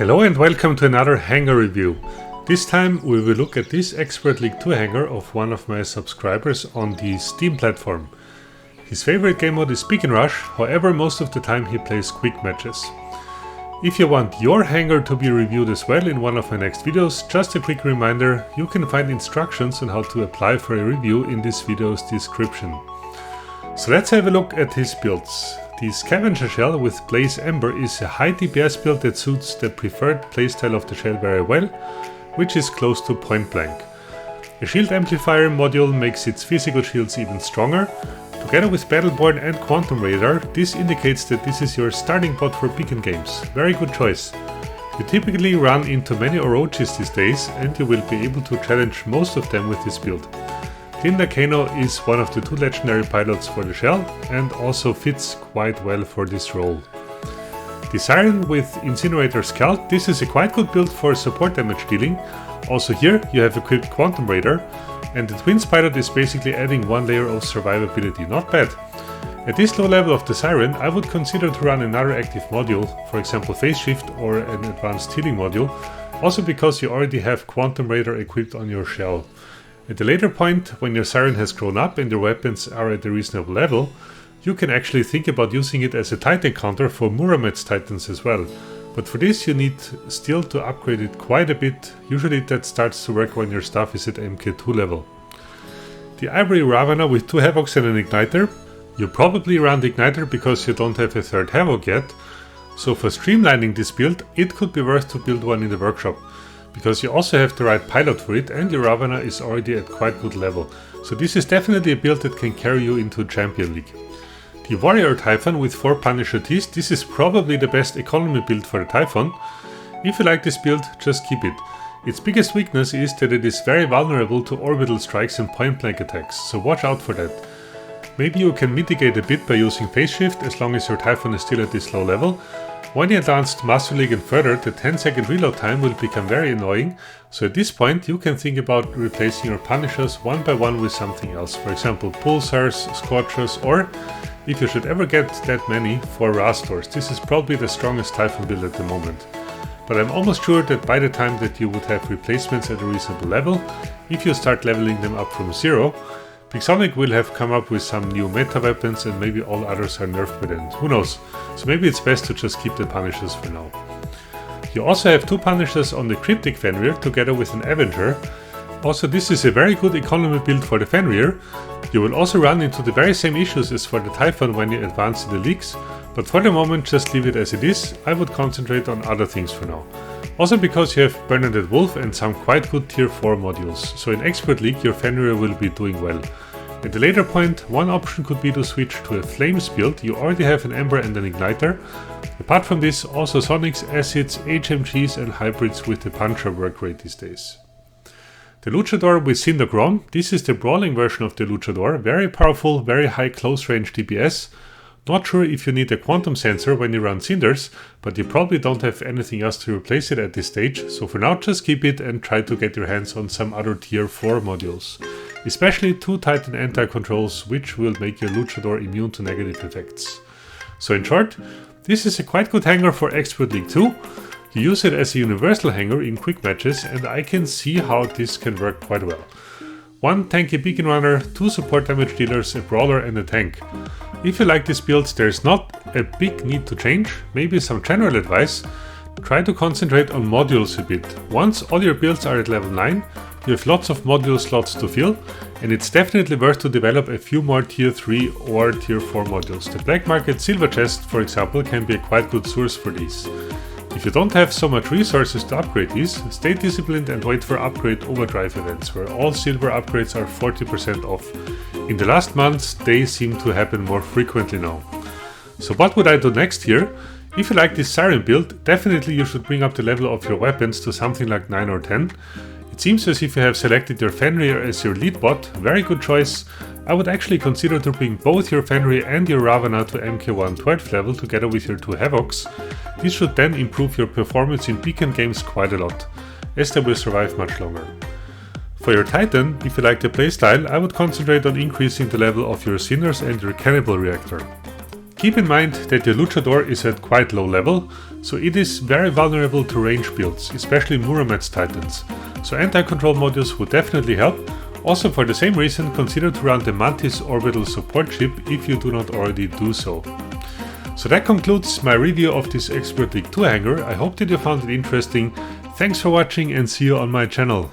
Hello and welcome to another hangar review. This time we will look at this Expert League 2 hangar of one of my subscribers on the Steam platform. His favorite game mode is Pick and Rush, however most of the time he plays quick matches. If you want your hangar to be reviewed as well in one of my next videos, just a quick reminder, you can find instructions on how to apply for a review in this video's description. So let's have a look at his builds. The Scavenger Shell with Blaze Ember is a high DPS build that suits the preferred playstyle of the shell very well, which is close to point blank. A shield amplifier module makes its physical shields even stronger. Together with Battleborn and Quantum Radar, this indicates that this is your starting pot for beacon games. Very good choice. You typically run into many Orochis these days and you will be able to challenge most of them with this build. Linda is one of the two legendary pilots for the shell and also fits quite well for this role. The Siren with Incinerator Scout, this is a quite good build for support damage dealing. Also here you have equipped Quantum Radar, and the Twins pilot is basically adding one layer of survivability, not bad. At this low level of the Siren, I would consider to run another active module, for example Phase Shift or an advanced healing module, also because you already have Quantum Radar equipped on your shell. At a later point, when your Siren has grown up and your weapons are at a reasonable level, you can actually think about using it as a Titan counter for Muramets Titans as well. But for this you need still to upgrade it quite a bit, usually that starts to work when your stuff is at MK2 level. The Ivory Ravana with 2 Havocs and an Igniter. You probably run the Igniter because you don't have a third Havoc yet, so for streamlining this build it could be worth to build one in the workshop, because you also have the right pilot for it and your Ravana is already at quite good level, so this is definitely a build that can carry you into Champion League. The Warrior Typhon with 4 Punisher Tees, this is probably the best economy build for the Typhon. If you like this build, just keep it. Its biggest weakness is that it is very vulnerable to orbital strikes and point blank attacks, so watch out for that. Maybe you can mitigate a bit by using Phase Shift as long as your Typhon is still at this low level. When you advance to Master League and further, the 10-second reload time will become very annoying, so at this point you can think about replacing your Punishers one by one with something else, for example Pulsars, Scorchers, or, if you should ever get that many, 4 Rastors. This is probably the strongest Typhon build at the moment. But I'm almost sure that by the time that you would have replacements at a reasonable level, if you start leveling them up from 0, Pixonic will have come up with some new meta weapons and maybe all others are nerfed by then, who knows, so maybe it's best to just keep the Punishers for now. You also have 2 Punishers on the Cryptic Fenrir together with an Avenger. Also this is a very good economy build for the Fenrir. You will also run into the very same issues as for the Typhon when you advance to the leagues, but for the moment just leave it as it is. I would concentrate on other things for now. Also because you have Bernadette Wolf and some quite good tier 4 modules, so in Expert League your Fenrir will be doing well. At a later point, one option could be to switch to a Flames build. You already have an Ember and an Igniter. Apart from this, also Sonics, Acids, HMGs and Hybrids with the Puncher work great these days. The Luchador with Cindergrom, this is the brawling version of the Luchador, very powerful, very high close range DPS. Not sure if you need a quantum sensor when you run Cinders, but you probably don't have anything else to replace it at this stage, so for now just keep it and try to get your hands on some other tier 4 modules. Especially 2 Titan anti-controls, which will make your Luchador immune to negative effects. So in short, this is a quite good hangar for Expert League 2. You use it as a universal hangar in quick matches and I can see how this can work quite well. 1 tanky beacon runner, 2 support damage dealers, a brawler and a tank. If you like this build, there's not a big need to change. Maybe some general advice: try to concentrate on modules a bit. Once all your builds are at level 9, you have lots of module slots to fill, and it's definitely worth to develop a few more tier 3 or tier 4 modules. The Black Market Silver Chest, for example, can be a quite good source for these. If you don't have so much resources to upgrade these, stay disciplined and wait for upgrade overdrive events, where all silver upgrades are 40% off. In the last months, they seem to happen more frequently now. So what would I do next here? If you like this Siren build, definitely you should bring up the level of your weapons to something like 9 or 10. It seems as if you have selected your Fenrir as your lead bot, very good choice. I would actually consider to bring both your Fenrir and your Ravana to MK1 12th level together with your 2 Havocs. This should then improve your performance in beacon games quite a lot, as they will survive much longer. For your Titan, if you like the playstyle, I would concentrate on increasing the level of your Sinners and your Cannibal Reactor. Keep in mind that your luchador is at quite low level, so it is very vulnerable to range builds, especially Muramets titans, so anti-control modules would definitely help. Also, for the same reason, consider to run the Mantis orbital support chip if you do not already do so. So that concludes my review of this Expert League 2 hanger. I hope that you found it interesting. Thanks for watching and see you on my channel.